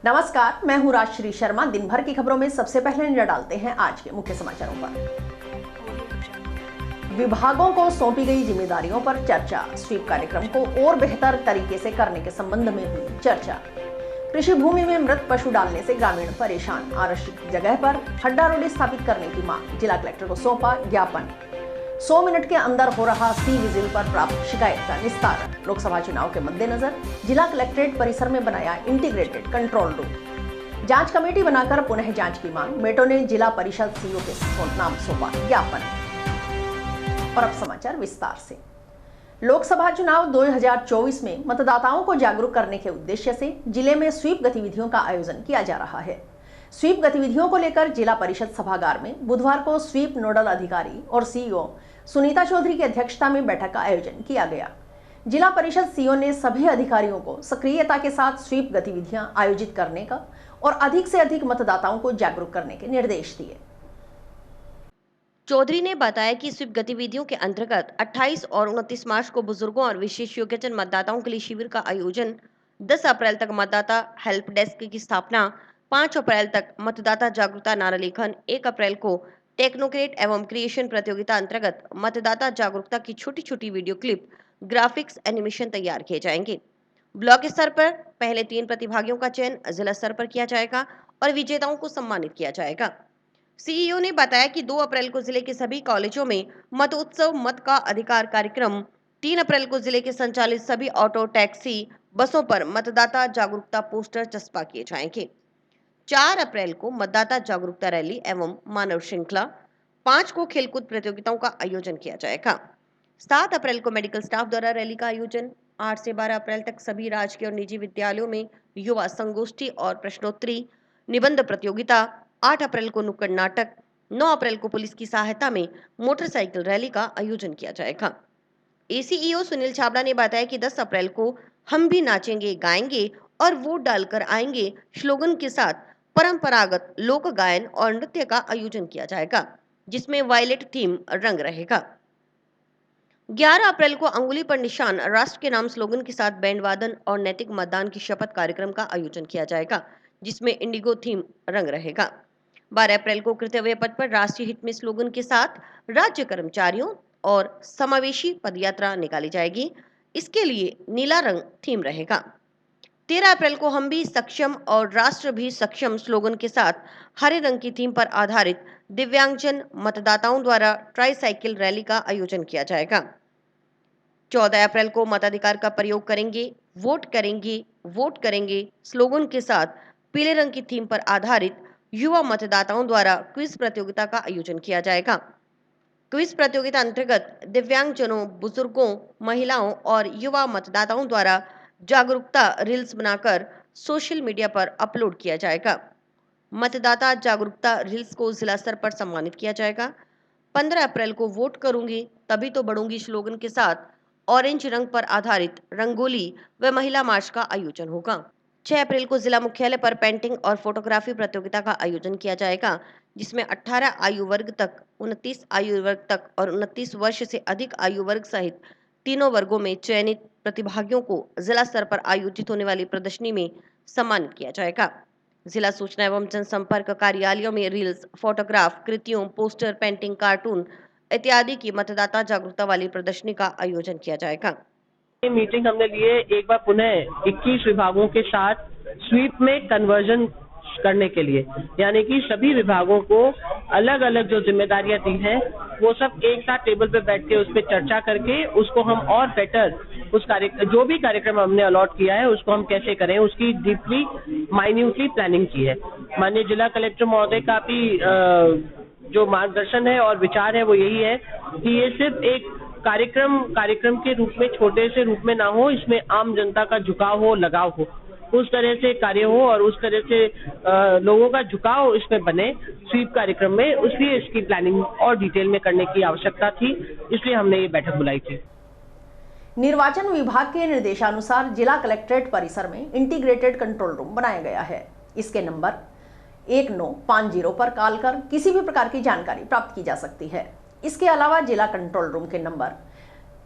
नमस्कार, मैं हूं राजश्री शर्मा। दिन भर की खबरों में सबसे पहले नजर डालते हैं आज के मुख्य समाचारों पर। विभागों को सौंपी गई जिम्मेदारियों पर चर्चा। स्वीप कार्यक्रम को और बेहतर तरीके से करने के संबंध में हुई चर्चा। कृषि भूमि में मृत पशु डालने से ग्रामीण परेशान। आरक्षित जगह पर खड्डा रोडी स्थापित करने की मांग। जिला कलेक्टर को सौंपा ज्ञापन। 100 मिनट के अंदर हो रहा सी विजिल पर प्राप्त शिकायत का निस्तारण। लोकसभा चुनाव के मद्देनजर जिला कलेक्ट्रेट परिसर में बनाया इंटीग्रेटेड कंट्रोल रूम। जांच कमेटी बनाकर पुनः जांच की मांग। मेटो ने जिला परिषद सीईओ के नाम सौंपा ज्ञापन। और अब समाचार विस्तार से। लोकसभा चुनाव 2024 में मतदाताओं को जागरूक करने के उद्देश्य से जिले में स्वीप गतिविधियों का आयोजन किया जा रहा है। स्वीप गतिविधियों को लेकर जिला परिषद सभागार में बुधवार को स्वीप नोडल अधिकारी और सीईओ सुनीता चौधरी की अध्यक्षता में बैठक का आयोजन किया गया। जिला परिषद सीईओ ने सभी अधिकारियों को सक्रियता के साथ स्वीप गतिविधियां आयोजित करने का और अधिक से अधिक मतदाताओं को जागरूक करने के निर्देश दिए। चौधरी ने बताया कि स्वीप गतिविधियों के अंतर्गत 28 और 29 मार्च को बुजुर्गों और विशेष योग्यजन मतदाताओं के लिए शिविर का आयोजन, 10 अप्रैल तक मतदाता हेल्प डेस्क की स्थापना, 5 अप्रैल तक मतदाता जागरूकता नारा लेखन, 1 अप्रैल को टेक्नोक्रेट एवं क्रिएशन प्रतियोगिता अंतर्गत मतदाता जागरूकता की छोटी छोटी वीडियो क्लिप, ग्राफिक्स, एनिमेशन तैयार किए जाएंगे। ब्लॉक स्तर पर पहले 3 प्रतिभागियों का चयन जिला स्तर पर किया जाएगा और विजेताओं को सम्मानित किया जाएगा। सीईओ ने बताया कि 2 अप्रैल को जिले के सभी कॉलेजों में मत उत्सव मत का अधिकार कार्यक्रम, 3 अप्रैल को जिले के संचालित सभी ऑटो टैक्सी बसों पर मतदाता जागरूकता पोस्टर चस्पा किए जाएंगे। 4 अप्रैल को मतदाता जागरूकता रैली एवं मानव श्रृंखला, 5 को खेलकूद प्रतियोगिताओं का आयोजन किया जाएगा। 7 अप्रैल को मेडिकल स्टाफ द्वारा रैली का आयोजन। 8 से 12 अप्रैल तक सभी राजकीय और निजी विद्यालयों में युवा संगोष्ठी और प्रश्नोत्तरी निबंध प्रतियोगिता। 8 अप्रैल को नुक्कड़ नाटक। 9 अप्रैल को पुलिस की सहायता में मोटरसाइकिल रैली का आयोजन किया जाएगा। एसीईओ सुनील छाबड़ा ने बताया कि 10 अप्रैल को हम भी नाचेंगे गाएंगे और वोट डालकर आएंगे स्लोगन के साथ परंपरागत लोक गायन और नृत्य का आयोजन किया जाएगा, जिसमें वायलेट थीम रंग रहेगा। 11 अप्रैल को अंगुली पर निशान राष्ट्र के नाम स्लोगन के साथ बैंड वादन और नैतिक मतदान की शपथ कार्यक्रम का आयोजन किया जाएगा, जिसमें इंडिगो थीम रंग रहेगा। 12 अप्रैल को कर्तव्य पथ पर राष्ट्रीय हित में स्लोगन के साथ राज्य कर्मचारियों और समावेशी पदयात्रा निकाली जाएगी। इसके लिए नीला रंग थीम रहेगा। 13 अप्रैल को हम भी सक्षम और राष्ट्र भी सक्षम स्लोगन के साथ हरे रंग की थीम पर आधारित दिव्यांगजन मतदाताओं द्वारा ट्राईसाइकिल रैली का आयोजन किया जाएगा। 14 अप्रैल को मताधिकार का प्रयोग करेंगे, वोट करेंगे स्लोगन के साथ पीले रंग की थीम पर आधारित युवा मतदाताओं द्वारा क्विज प्रतियोगिता का आयोजन किया जाएगा। क्विज प्रतियोगिता अंतर्गत दिव्यांगजनों, बुजुर्गों, महिलाओं और युवा मतदाताओं द्वारा जागरूकता रील्स बनाकर सोशल मीडिया पर अपलोड किया जाएगा। मतदाता जागरूकता रील्स को जिला स्तर पर सम्मानित किया जाएगा। 15 अप्रैल को वोट करूंगी तभी तो बढ़ूंगी स्लोगन के साथ ऑरेंज रंग पर आधारित रंगोली व महिला मार्च का आयोजन होगा। 6 अप्रैल को जिला मुख्यालय पर पेंटिंग और फोटोग्राफी प्रतियोगिता का आयोजन किया जाएगा, जिसमें 18 आयु वर्ग तक, 29 आयु वर्ग तक और 29 वर्ष से अधिक आयु वर्ग सहित तीनों वर्गों में चयनित प्रतिभागियों को जिला स्तर पर आयोजित होने वाली प्रदर्शनी में सम्मानित किया जाएगा। जिला सूचना एवं जनसंपर्क कार्यालयों में रील्स, फोटोग्राफ, कृतियों, पोस्टर, पेंटिंग, कार्टून इत्यादि की मतदाता जागरूकता वाली प्रदर्शनी का आयोजन किया जाएगा। मीटिंग हमने लिए एक बार पुनः 21 विभागों के साथ स्वीप में कन्वर्जन करने के लिए, यानी कि सभी विभागों को अलग अलग जो जिम्मेदारियां दी हैं वो सब एक साथ टेबल पे बैठ के उस पर चर्चा करके उसको हम और बेटर उस जो भी कार्यक्रम हमने अलॉट किया है उसको हम कैसे करें, उसकी डीपली माइन्यूटली प्लानिंग की है। माननीय जिला कलेक्टर महोदय का भी जो मार्गदर्शन है और विचार है वो यही है कि ये सिर्फ एक कार्यक्रम के रूप में, छोटे से रूप में ना हो, इसमें आम जनता का झुकाव हो, लगाव हो, उस तरह से कार्य हो और उस तरह से लोगों का झुकाव इसमें बने स्वीप कार्यक्रम में, इसलिए इसकी प्लानिंग और डिटेल में करने की आवश्यकता थी, इसलिए हमने ये बैठक बुलाई थी। निर्वाचन विभाग के निर्देशानुसार जिला कलेक्ट्रेट परिसर में इंटीग्रेटेड कंट्रोल रूम बनाया गया है। इसके नंबर 1950 पर कॉल कर किसी भी प्रकार की जानकारी प्राप्त की जा सकती है। इसके अलावा जिला कंट्रोल रूम के नंबर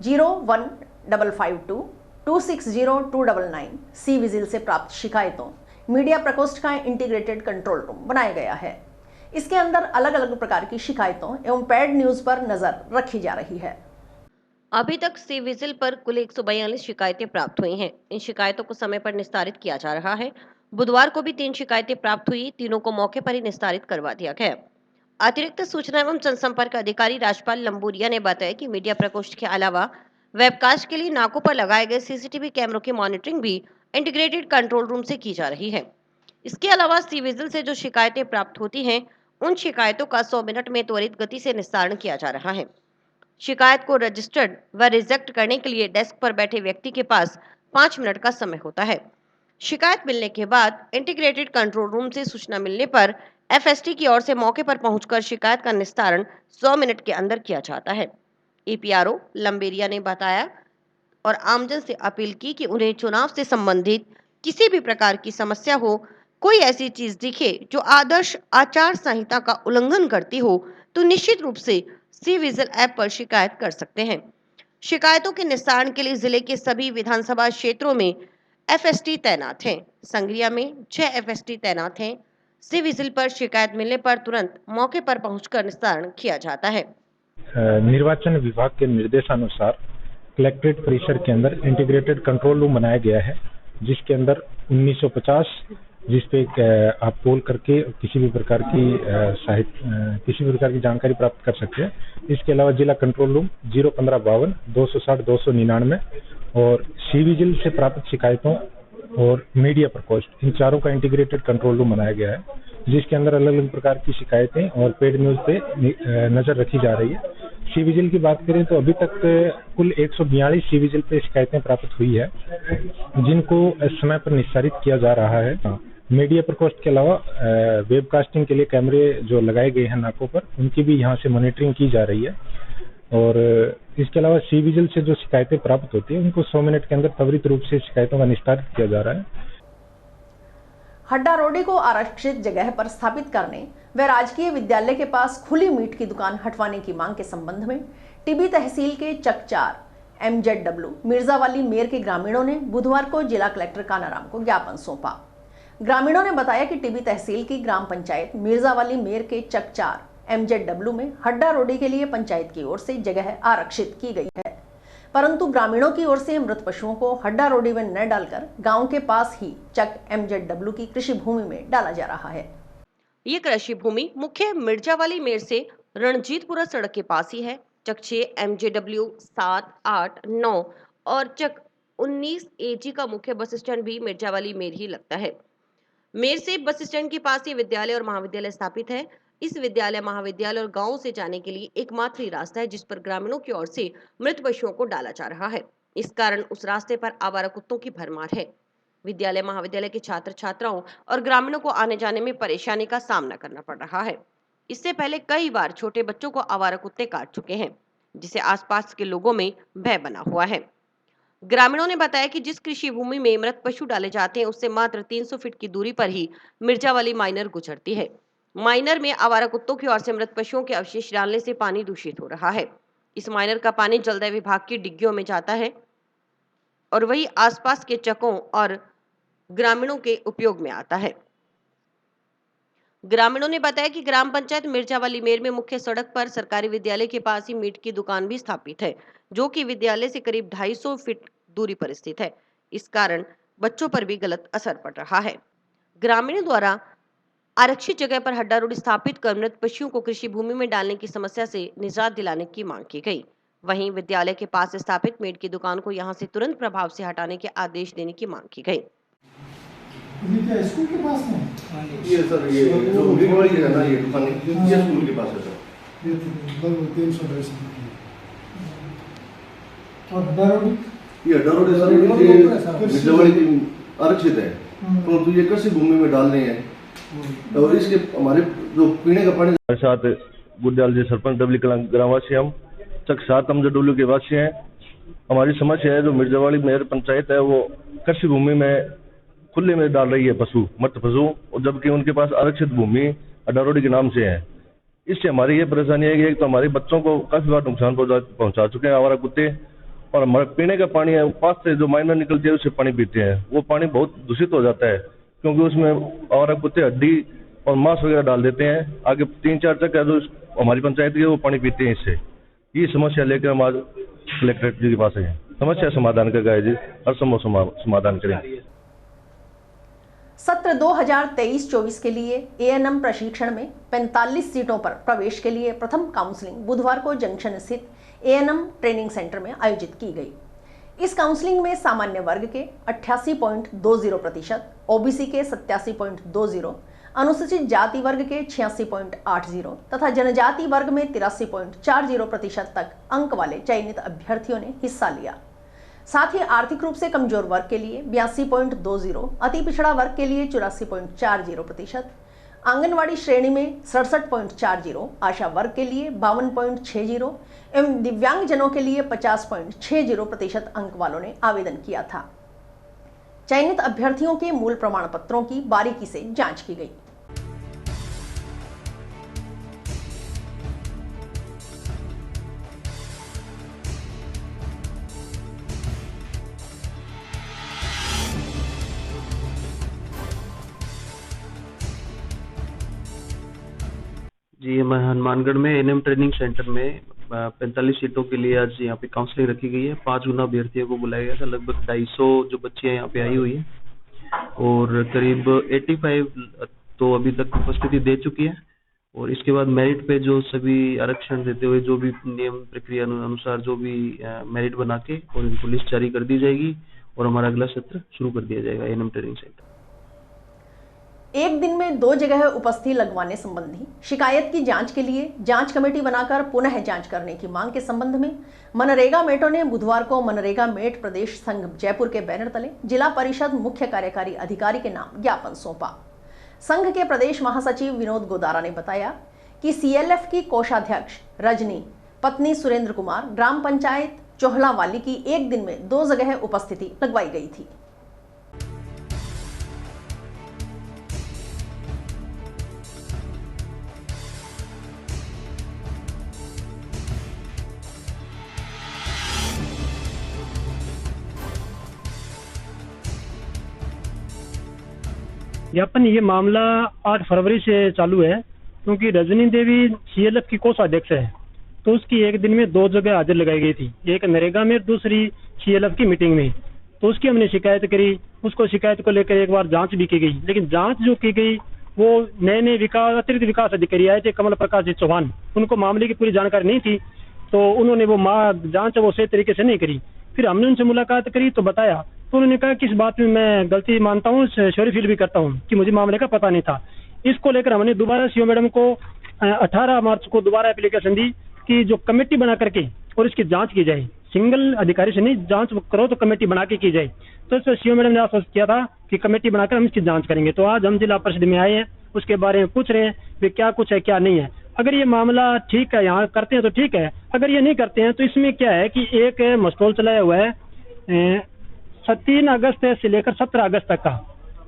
01552 260299 सी विजिल से प्राप्त शिकायतों मीडिया प्रकोष्ठ का इंटीग्रेटेड कंट्रोल रूम बनाया गया है। इसके अंदर अलग अलग प्रकार की शिकायतों एवं पेड न्यूज पर नजर रखी जा रही है। अभी तक सी विजिल पर कुल 142 शिकायतें प्राप्त हुई हैं। इन शिकायतों को समय पर निस्तारित किया जा रहा है। बुधवार को भी 3 शिकायतें प्राप्त हुई, तीनों को मौके पर ही निस्तारित करवा दिया गया। अतिरिक्त सूचना एवं जनसंपर्क अधिकारी राजपाल लंबूरिया ने बताया कि मीडिया प्रकोष्ठ के अलावा वेबकास्ट के लिए नाकों पर लगाए गए सीसीटीवी कैमरों की मॉनिटरिंग भी इंटीग्रेटेड कंट्रोल रूम से की जा रही है। इसके अलावा सी विजिल से जो शिकायतें प्राप्त होती हैं, उन शिकायतों का 100 मिनट में त्वरित गति से निस्तारण किया जा रहा है। शिकायत को रजिस्टर्ड व रिजेक्ट करने के लिए डेस्क पर बैठे व्यक्ति के पास 5 मिनट का समय होता है। शिकायत मिलने के बाद इंटीग्रेटेड कंट्रोल रूम से सूचना मिलने पर एफएसटी की ओर से मौके पर पहुंचकर शिकायत का निस्तारण 100 मिनट के अंदर किया जाता है। एपीआरओ लंबेरिया ने बताया और आमजन से अपील की कि उन्हें चुनाव से संबंधित किसी भी प्रकार की समस्या हो, कोई ऐसी चीज दिखे जो आदर्श आचार संहिता का उल्लंघन करती हो, तो निश्चित रूप से सी विजिल ऐप पर शिकायत कर सकते हैं। शिकायतों के निस्तारण के लिए जिले के सभी विधानसभा क्षेत्रों में एफएसटी तैनात हैं। संग्रिया में 6 एफएसटी तैनात हैं। सी विजिल पर शिकायत मिलने पर तुरंत मौके पर पहुंचकर निस्तारण किया जाता है। निर्वाचन विभाग के निर्देशानुसार कलेक्ट्रेट परिसर के अंदर इंटीग्रेटेड कंट्रोल रूम बनाया गया है, जिसके अंदर 1950 जिसपे आप कॉल करके किसी भी प्रकार की जानकारी प्राप्त कर सकते हैं। इसके अलावा जिला कंट्रोल रूम 01552 260 299 और सी विजिल से प्राप्त शिकायतों और मीडिया प्रकोष्ठ, इन चारों का इंटीग्रेटेड कंट्रोल रूम बनाया गया है, जिसके अंदर अलग अलग प्रकार की शिकायतें और पेड न्यूज पे नजर रखी जा रही है। सी विजिल की बात करें तो अभी तक कुल 142 सी विजिल पे शिकायतें प्राप्त हुई है, जिनको समय पर निस्तारित किया जा रहा है। मीडिया प्रकोष्ठ के अलावा वेबकास्टिंग के लिए कैमरे जो लगाए गए हैं नाकों पर, उनकी भी यहाँ से मॉनिटरिंग की जा रही है। और इसके अलावा सी विजिल से जो शिकायतें प्राप्त होती है, उनको 100 मिनट के अंदर त्वरित रूप से शिकायतों का निस्तारित किया जा रहा है। हड्डा रोडी को आरक्षित जगह पर स्थापित करने व राजकीय विद्यालय के पास खुली मीट की दुकान हटवाने की मांग के संबंध में टिब्बी तहसील के चक 4 MZW मिर्जावाली मेर के ग्रामीणों ने बुधवार को जिला कलेक्टर कानाराम को ज्ञापन सौंपा। ग्रामीणों ने बताया कि टिब्बी तहसील की ग्राम पंचायत मिर्जावाली मेर के चक 4 MZW में हड्डा रोडी के लिए पंचायत की ओर से जगह आरक्षित की गई है, परंतु ग्रामीणों की ओर से मृत पशुओं को हड्डा रोडी में न डालकर गांव के पास ही चक MZW की कृषि भूमि में डाला जा रहा है। ये कृषि भूमि मुख्य मिर्जावाली मेर से रणजीतपुरा सड़क के पास ही है। चक 6 MZW 7, 8, 9 और चक 19 AG का मुख्य बस स्टैंड भी मिर्जावाली मेर ही लगता है। मेर से बस स्टैंड के पास ये विद्यालय और महाविद्यालय स्थापित है। इस विद्यालय, महाविद्यालय और गांव से जाने के लिए एकमात्र ही रास्ता है जिस पर ग्रामीणों की ओर से मृत पशुओं को डाला जा रहा है। इस कारण उस रास्ते पर आवारा कुत्तों की भरमार है। विद्यालय, महाविद्यालय के छात्र छात्राओं और ग्रामीणों को आने जाने में परेशानी का सामना करना पड़ रहा है। इससे पहले कई बार छोटे बच्चों को आवारा कुत्ते काट चुके हैं, जिसे आसपास के लोगों में भय बना हुआ है। ग्रामीणों ने बताया कि जिस कृषि भूमि में मृत पशु डाले जाते हैं, उससे मात्र 300 फीट की दूरी पर ही मिर्जावाली माइनर गुजरती है। माइनर में आवारा कुत्तों की ओर से मृत पशुओं के अवशेष डालने से पानी दूषित हो रहा है। इस माइनर का पानी जलदाय विभाग की डिग्गियों में जाता है और वही आसपास के चकों और ग्रामीणों के उपयोग में आता है। ग्रामीणों ने बताया कि ग्राम पंचायत मिर्जावाली मेर में मुख्य सड़क पर सरकारी विद्यालय के पास ही मीट की दुकान भी स्थापित है, जो कि विद्यालय से करीब 250 फीट दूरी पर स्थित है। इस कारण बच्चों पर भी गलत असर पड़ रहा है। ग्रामीणों द्वारा आरक्षित जगह पर हड्डा रोड स्थापित कर मृत पशुओं को कृषि भूमि में डालने की समस्या से निजात दिलाने की मांग की गई। वहीं विद्यालय के पास स्थापित मीट की दुकान को यहां से तुरंत प्रभाव से हटाने के आदेश देने की मांग की गई। ये क्या स्कूल के पास है? ये सर, ये जो मीट वाली है ना, ये दुकान ये स्कूल के पास है सर। ये तो लगभग 300 और हड्डा रोड, ये हड्डा रोड है सर, ये मिर्जावाली की आरक्षित है, तो ये कृषि भूमि में डाल रहे हैं। और इसके हमारे जो पीने का पानी, हमारे साथ गुड्डाल जी सरपंच डबली कलां ग्रामवासी, हम चक 7 MZW के वासी हैं। हमारी समस्या है, जो मिर्जावाली मेर पंचायत है, वो कृषि भूमि में खुले में डाल रही है पशु, मृत पशु, और जबकि उनके पास आरक्षित भूमि हड्डा रोडी के नाम से है। इससे हमारी ये परेशानी है कि एक तो हमारे बच्चों को काफी बार नुकसान पहुंचा चुके हैं आवारा कुत्ते, और हमारा पीने का पानी है, पास से जो माइनर निकलती है उससे पानी पीते हैं, वो पानी बहुत दूषित हो जाता है। क्योंकि उसमें और कुत्ते हड्डी और मांस वगैरह डाल देते हैं। आगे 3-4 तक जो हमारी पंचायत की वो पानी पीते हैं इससे। ये समस्या लेकर हम आज कलेक्ट्रेट जी के पास आए हैं। समस्या समाधान का गाय जी हर संभव समाधान करें। सत्र 2023-24 के लिए एएनएम प्रशिक्षण में 45 सीटों पर प्रवेश के लिए प्रथम काउंसलिंग बुधवार को जंक्शन स्थित एएनएम ट्रेनिंग सेंटर में आयोजित की गई। इस काउंसलिंग में सामान्य वर्ग के 88.20%, ओबीसी के 87.20, अनुसूचित जाति वर्ग के 86.80 तथा जनजाति वर्ग में 83.40% तक अंक वाले चयनित अभ्यर्थियों ने हिस्सा लिया। साथ ही आर्थिक रूप से कमजोर वर्ग के लिए 82.20, अति पिछड़ा वर्ग के लिए 84.40%, आंगनवाड़ी श्रेणी में 67.40, आशा वर्ग के लिए 52.60 एवं दिव्यांगजनों के लिए 50.60% अंक वालों ने आवेदन किया था। चयनित अभ्यर्थियों के मूल प्रमाण पत्रों की बारीकी से जांच की गई। जी, मैं हनुमानगढ़ में एएनएम ट्रेनिंग सेंटर में 45 सीटों के लिए आज यहाँ पे काउंसलिंग रखी गई है। 5 गुना अभ्यर्थियों को बुलाया गया था। लगभग 250 जो बच्चियाँ यहाँ पे आई हुई है और करीब 85 तो अभी तक उपस्थिति दे चुकी है। और इसके बाद मेरिट पे जो सभी आरक्षण देते हुए जो भी नियम प्रक्रिया अनुसार जो भी मेरिट बना के और इनको लिस्ट जारी कर दी जाएगी और हमारा अगला सत्र शुरू कर दिया जाएगा एएनएम ट्रेनिंग सेंटर। एक दिन में 2 जगह उपस्थिति लगवाने संबंधी शिकायत की जांच के लिए जांच कमेटी बनाकर पुनः जांच करने की मांग के संबंध में मनरेगा मेटों ने बुधवार को मनरेगा मेट प्रदेश संघ जयपुर के बैनर तले जिला परिषद मुख्य कार्यकारी अधिकारी के नाम ज्ञापन सौंपा। संघ के प्रदेश महासचिव विनोद गोदारा ने बताया कि सीएलएफ की कोषाध्यक्ष रजनी पत्नी सुरेंद्र कुमार ग्राम पंचायत चोहलावाली की एक दिन में 2 जगह उपस्थिति लगवाई गई थी। ज्ञापन ये मामला 8 फरवरी से चालू है, क्योंकि रजनी देवी सीएलएफ की कोषाध्यक्ष है, तो उसकी एक दिन में 2 जगह हाजिर लगाई गई थी, एक नरेगा में, दूसरी सीएलएफ की मीटिंग में। तो उसकी हमने शिकायत करी, उसको शिकायत को लेकर एक बार जांच भी की गई, लेकिन जांच जो की गई वो नए अतिरिक्त विकास अधिकारी आए थे कमल प्रकाश जी चौहान, उनको मामले की पूरी जानकारी नहीं थी, तो उन्होंने वो जांच वो सही तरीके से नहीं करी। फिर हमने उनसे मुलाकात करी तो बताया, तो उन्होंने कहा कि इस बात में मैं गलती मानता हूँ, सॉरी फील भी करता हूँ कि मुझे मामले का पता नहीं था। इसको लेकर हमने दोबारा सीओ मैडम को 18 मार्च को दोबारा एप्लीकेशन दी कि जो कमेटी बना करके और इसकी जांच की जाए, सिंगल अधिकारी से नहीं, जांच करो तो कमेटी बना के की जाए। तो इस पर सीओ मैडम ने आश्वस्त किया था कि कमेटी बनाकर हम इसकी जांच करेंगे। तो आज हम जिला परिषद में आए हैं, उसके बारे में पूछ रहे हैं कि क्या कुछ है क्या नहीं है। अगर ये मामला ठीक है, यहाँ करते हैं तो ठीक है, अगर ये नहीं करते हैं तो इसमें क्या है कि एक मस्टोल चलाया हुआ है 3 अगस्त से लेकर 17 अगस्त तक का,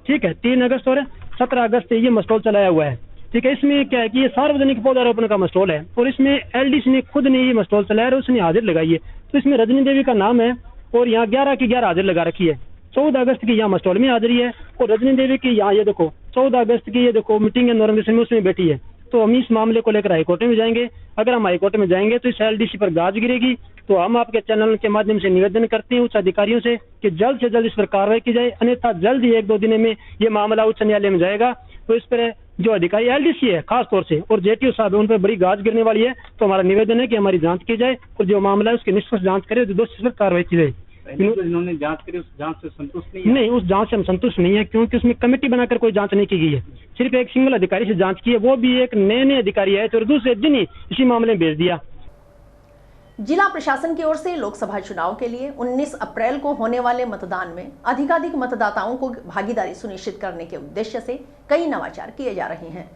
ठीक है, 3 अगस्त और 17 अगस्त ये मस्टोल चलाया हुआ है, ठीक है। इसमें क्या है कि ये सार्वजनिक पौधारोपण का मस्टोल है और इसमें एलडीसी ने खुद ने ये मस्टोल चलाया और उसने हाजिर लगाई है। तो इसमें रजनी देवी का नाम है और यहाँ 11 की 11 हाजिर लगा रखी है। 14 अगस्त की यहाँ मस्टोल में हाजिरी है और रजनी देवी की यहाँ ये देखो 14 अगस्त की ये देखो मीटिंग है नॉर्मेशन में, उसमें बैठी है। तो हम इस मामले को लेकर हाईकोर्ट में जाएंगे। अगर हम हाईकोर्ट में जाएंगे तो इस एलडीसी पर गाज गिरेगी। तो हम आपके चैनल के माध्यम से निवेदन करते हैं उच्च अधिकारियों से कि जल्द से जल्द इस पर कार्रवाई की जाए, अन्यथा जल्द ही 1-2 दिन में ये मामला उच्च न्यायालय में जाएगा। तो इस पर जो अधिकारी एलडीसी है खास तौर से और जेटीओ साहब है, उन पर बड़ी गाज गिरने वाली है। तो हमारा निवेदन है कि हमारी जांच की जाए और जो मामला है उसकी निष्पक्ष जांच करे, जो दोषी पर कार्रवाई की जाए। इन्होंने जांच करी, उस जांच से संतुष्ट नहीं उस जांच से हम संतुष्ट नहीं है, क्योंकि उसमें कमेटी बनाकर कोई जांच नहीं की गई है। सिर्फ एक सिंगल अधिकारी से जांच की है, वो भी एक नए अधिकारी आए थे और दूसरे दिन ही इसी मामले में भेज दिया। जिला प्रशासन की ओर से लोकसभा चुनाव के लिए 19 अप्रैल को होने वाले मतदान में अधिकाधिक मतदाताओं को भागीदारी सुनिश्चित करने के उद्देश्य से कई नवाचार किए जा रहे हैं।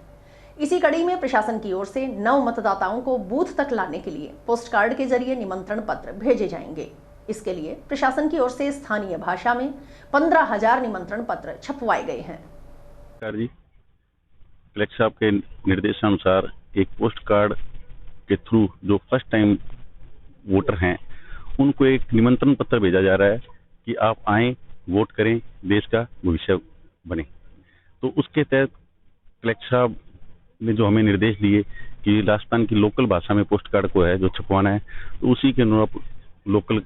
इसी कड़ी में प्रशासन की ओर से नव मतदाताओं को बूथ तक लाने के लिए पोस्ट कार्ड के जरिए निमंत्रण पत्र भेजे जाएंगे। इसके लिए प्रशासन की ओर से स्थानीय भाषा में 15,000 निमंत्रण पत्र छपवाए गए हैं। जी, कलेक्टर साहब के निर्देशानुसार एक पोस्ट कार्ड के थ्रू जो फर्स्ट टाइम वोटर हैं उनको एक निमंत्रण पत्र भेजा जा रहा है कि आप आएं, वोट करें, देश का भविष्य बने। तो उसके तहत कलेक्टर साहब ने जो हमें निर्देश दिए कि राजस्थान की लोकल भाषा में पोस्ट कार्ड को है जो छपवाना है, तो उसी के अनुरूप लोकल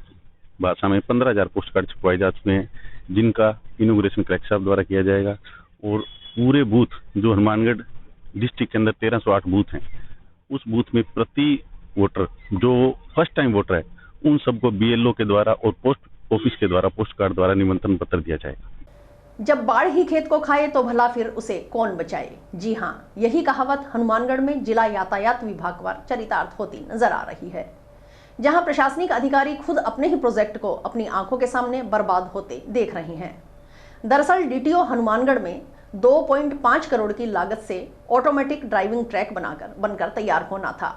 भाषा में 15,000 पोस्ट कार्ड छपवाए जा चुके हैं, जिनका इनॉग्रेशन कलेक्टर साहब द्वारा किया जाएगा। और पूरे बूथ जो हनुमानगढ़ डिस्ट्रिक्ट के अंदर 1308 बूथ हैं, उस बूथ में प्रति वोटर जो फर्स्ट टाइम वोटर है, उन सबको BLO के द्वारा और पोस्ट ऑफिस के द्वारा पोस्ट कार्ड द्वारा निमंत्रण पत्र दिया जाएगा। जब बाढ़ ही खेत को खाए तो भला फिर उसे कौन बचाए। जी हाँ, यही कहावत हनुमानगढ़ में जिला यातायात विभाग पर चरितार्थ होती नजर आ रही है, जहां प्रशासनिक अधिकारी खुद अपने ही प्रोजेक्ट को अपनी आंखों के सामने बर्बाद होते देख रहे हैं। दरअसल DTO हनुमानगढ़ में 2.5 करोड़ की लागत से ऑटोमेटिक ड्राइविंग ट्रैक बनकर तैयार होना था,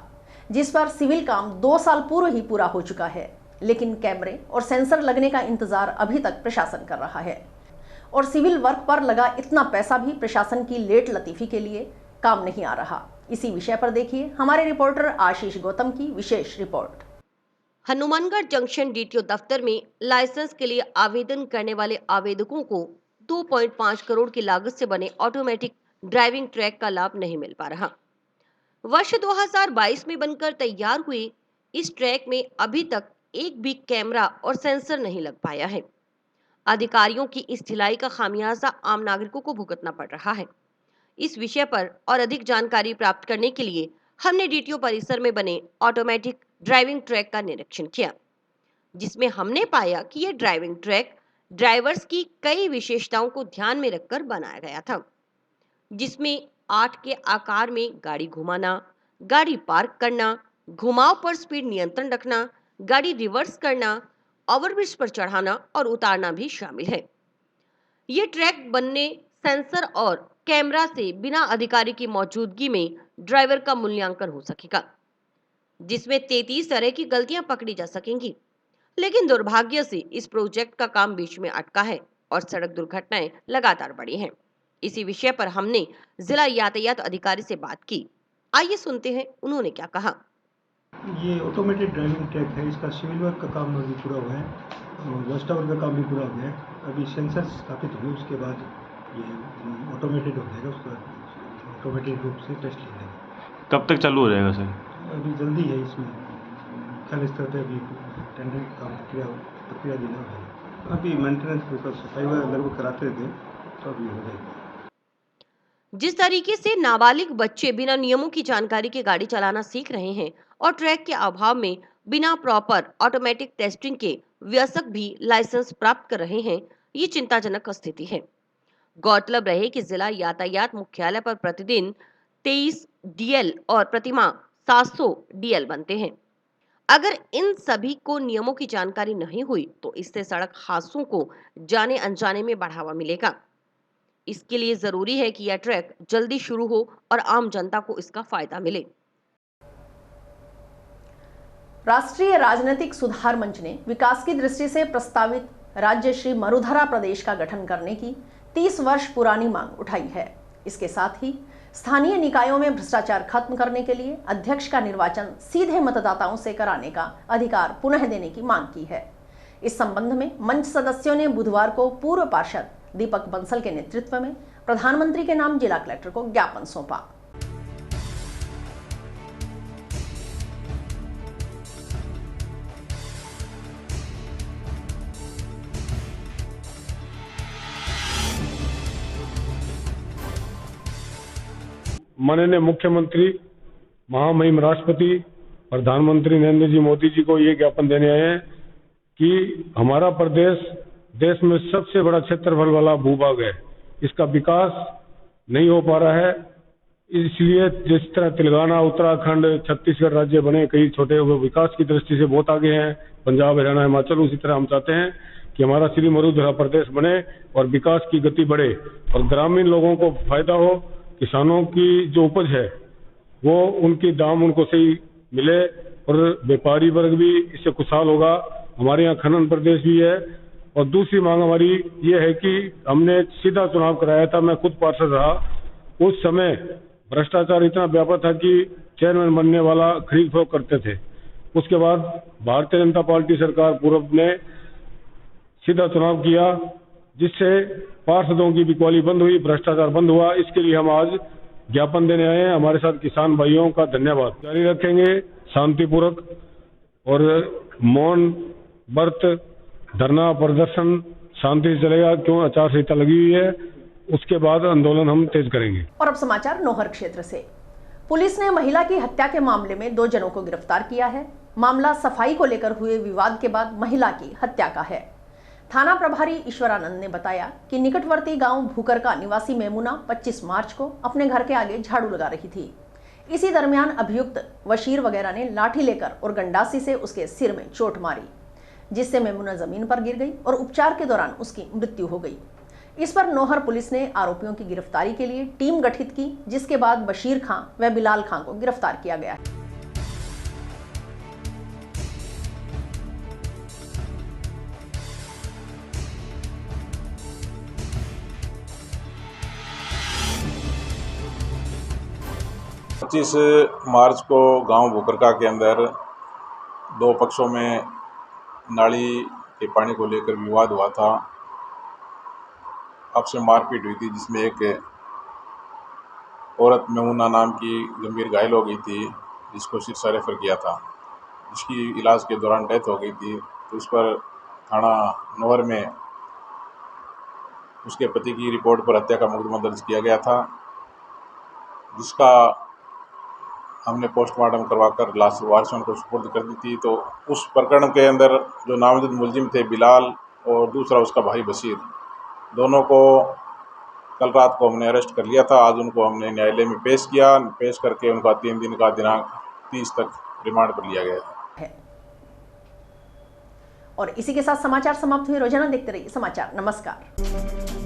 जिस पर सिविल काम 2 साल पूर्व ही पूरा हो चुका है, लेकिन कैमरे और सेंसर लगने का इंतजार अभी तक प्रशासन कर रहा है और सिविल वर्क पर लगा इतना पैसा भी प्रशासन की लेट लतीफी के लिए काम नहीं आ रहा। इसी विषय पर देखिए हमारे रिपोर्टर आशीष गौतम की विशेष रिपोर्ट। हनुमानगढ़ जंक्शन DTO दफ्तर में लाइसेंस के लिए आवेदन करने वाले आवेदकों को 2.5 करोड़ की लागत से बने ऑटोमेटिक ड्राइविंग ट्रैक का लाभ नहीं मिल पा रहा। वर्ष 2022 में बनकर तैयार हुए इस ट्रैक में अभी तक एक भी कैमरा और सेंसर नहीं लग पाया है। अधिकारियों की इस ढिलाई का खामियाजा आम नागरिकों को भुगतना पड़ रहा है। इस विषय पर और अधिक जानकारी प्राप्त करने के लिए हमने DTO परिसर में बने ऑटोमेटिक ड्राइविंग ट्रैक का निरीक्षण किया, जिसमें हमने पाया कि यह ड्राइविंग ट्रैक ड्राइवर्स की कई विशेषताओं को ध्यान में रखकर बनाया गया था, जिसमें 8 के आकार में गाड़ी घुमाना, गाड़ी पार्क करना, घुमाव पर स्पीड नियंत्रण रखना, गाड़ी रिवर्स करना, ओवरब्रिज पर चढ़ाना और उतारना भी शामिल है। ये ट्रैक बनने सेंसर और कैमरा से बिना अधिकारी की मौजूदगी में ड्राइवर का मूल्यांकन हो सकेगा, जिसमें 33 तरह की गलतियां पकड़ी जा सकेंगी। लेकिन दुर्भाग्य से इस प्रोजेक्ट का काम बीच में अटका है और सड़क दुर्घटनाएं लगातार बढ़ी हैं। इसी विषय पर हमने जिला यातायात अधिकारी से बात की। आइए सुनते हैं उन्होंने क्या कहा। ये ऑटोमेटेड ड्राइविंग ट्रैक है, इसका सिविल वर्क का काम अभी पूरा हुआ है और वॉच टावर का काम भी पूरा हो गया है। अभी सेंसर स्थापित हुए, उसके बाद ये ऑटोमेटेड हो जाएगा, उसका ऑटोमेटेड रूप से टेस्ट लिया जाएगा। कब तक चालू हो जाएगा सर? अभी जल्दी है, इसमें ख्याल स्तर पर अभी टेंडर का प्रक्रिया देना है। अभी मेंटेनेंस सफाई लगभग कराते थे, तो अभी हो जाएगा। जिस तरीके से नाबालिग बच्चे बिना नियमों की जानकारी के गाड़ी चलाना सीख रहे हैं और ट्रैक के अभाव में बिना प्रॉपर ऑटोमेटिक टेस्टिंग के वयस्क भी लाइसेंस प्राप्त कर रहे हैं, ये चिंताजनक स्थिति है। गौरतलब रहे कि जिला यातायात मुख्यालय पर प्रतिदिन 23 DL और प्रतिमाह 700 DL बनते हैं। अगर इन सभी को नियमों की जानकारी नहीं हुई तो इससे सड़क हादसों को जाने अनजाने में बढ़ावा मिलेगा। इसके लिए जरूरी है कि यह ट्रैक जल्दी शुरू हो और आम जनता को इसका फायदा मिले। राष्ट्रीय राजनीतिक सुधार मंच ने विकास की दृष्टि से प्रस्तावित राज्य श्री मरुधरा प्रदेश का गठन करने की 30 वर्ष पुरानी मांग उठाई है। इसके साथ ही स्थानीय निकायों में भ्रष्टाचार खत्म करने के लिए अध्यक्ष का निर्वाचन सीधे मतदाताओं से कराने का अधिकार पुनः देने की मांग की है। इस संबंध में मंच सदस्यों ने बुधवार को पूर्व पार्षद दीपक बंसल के नेतृत्व में प्रधानमंत्री के नाम जिला कलेक्टर को ज्ञापन सौंपा। माननीय मुख्यमंत्री महामहिम राष्ट्रपति प्रधानमंत्री नरेंद्र जी मोदी जी को ये ज्ञापन देने आए हैं कि हमारा प्रदेश देश में सबसे बड़ा क्षेत्रफल वाला भूभाग है, इसका विकास नहीं हो पा रहा है। इसलिए जिस तरह तेलंगाना, उत्तराखंड, छत्तीसगढ़ राज्य बने, कई छोटे वो विकास की दृष्टि से बहुत आगे हैं, पंजाब, हरियाणा, हिमाचल, उसी तरह हम चाहते हैं कि हमारा श्री मरुधरा प्रदेश बने और विकास की गति बढ़े और ग्रामीण लोगों को फायदा हो। किसानों की जो उपज है वो उनकी दाम उनको सही मिले और व्यापारी वर्ग भी इससे खुशहाल होगा। हमारे यहाँ खनन प्रदेश भी है। और दूसरी मांग हमारी ये है कि हमने सीधा चुनाव कराया था, मैं खुद पार्षद रहा, उस समय भ्रष्टाचार इतना व्यापक था कि चेयरमैन बनने वाला खरीद फरोख्त करते थे। उसके बाद भारतीय जनता पार्टी सरकार पूर्व ने सीधा चुनाव किया जिससे पार्षदों की बिकवाली बंद हुई, भ्रष्टाचार बंद हुआ। इसके लिए हम आज ज्ञापन देने आए हैं। हमारे साथ किसान भाइयों का धन्यवाद। जारी रखेंगे शांतिपूर्वक और मौन व्रत, धरना प्रदर्शन शांति से चलेगा। क्यों आचार संहिता लगी हुई है, उसके बाद आंदोलन हम तेज करेंगे। और अब समाचार नौहर क्षेत्र से। पुलिस ने महिला की हत्या के मामले में 2 जनों को गिरफ्तार किया है। मामला सफाई को लेकर हुए विवाद के बाद महिला की हत्या का है। थाना प्रभारी ईश्वरानंद ने बताया कि निकटवर्ती गांव भूकर का निवासी मेमुना 25 मार्च को अपने घर के आगे झाड़ू लगा रही थी। इसी दरमियान अभियुक्त वशीर वगैरह ने लाठी लेकर और गंडासी से उसके सिर में चोट मारी, जिससे मेमुना जमीन पर गिर गई और उपचार के दौरान उसकी मृत्यु हो गई। इस पर नौहर पुलिस ने आरोपियों की गिरफ्तारी के लिए टीम गठित की, जिसके बाद बशीर खां व बिलाल खां को गिरफ्तार किया गया है। पच्चीस मार्च को गांव भूकरका के अंदर 2 पक्षों में नाली के पानी को लेकर विवाद हुआ था। आपसे मारपीट हुई थी, जिसमें एक औरत मेमुना नाम की गंभीर घायल हो गई थी, जिसको सिरसा रेफर किया था, जिसकी इलाज के दौरान डेथ हो गई थी। तो उस पर थाना नौहर में उसके पति की रिपोर्ट पर हत्या का मुकदमा दर्ज किया गया था, जिसका हमने पोस्टमार्टम करवाकर लाश वारिसों को सुपुर्द कर दी थी। तो उस प्रकरण के अंदर जो नामजद मुलजिम थे बिलाल और दूसरा उसका भाई बशीर, दोनों को कल रात को हमने अरेस्ट कर लिया था। आज उनको हमने न्यायालय में पेश किया। पेश करके उनका 3 दिन का दिनांक 30 तक रिमांड पर लिया गया है। और इसी के साथ समाचार समाप्त हुए। रोजाना देखते रहिए समाचार। नमस्कार।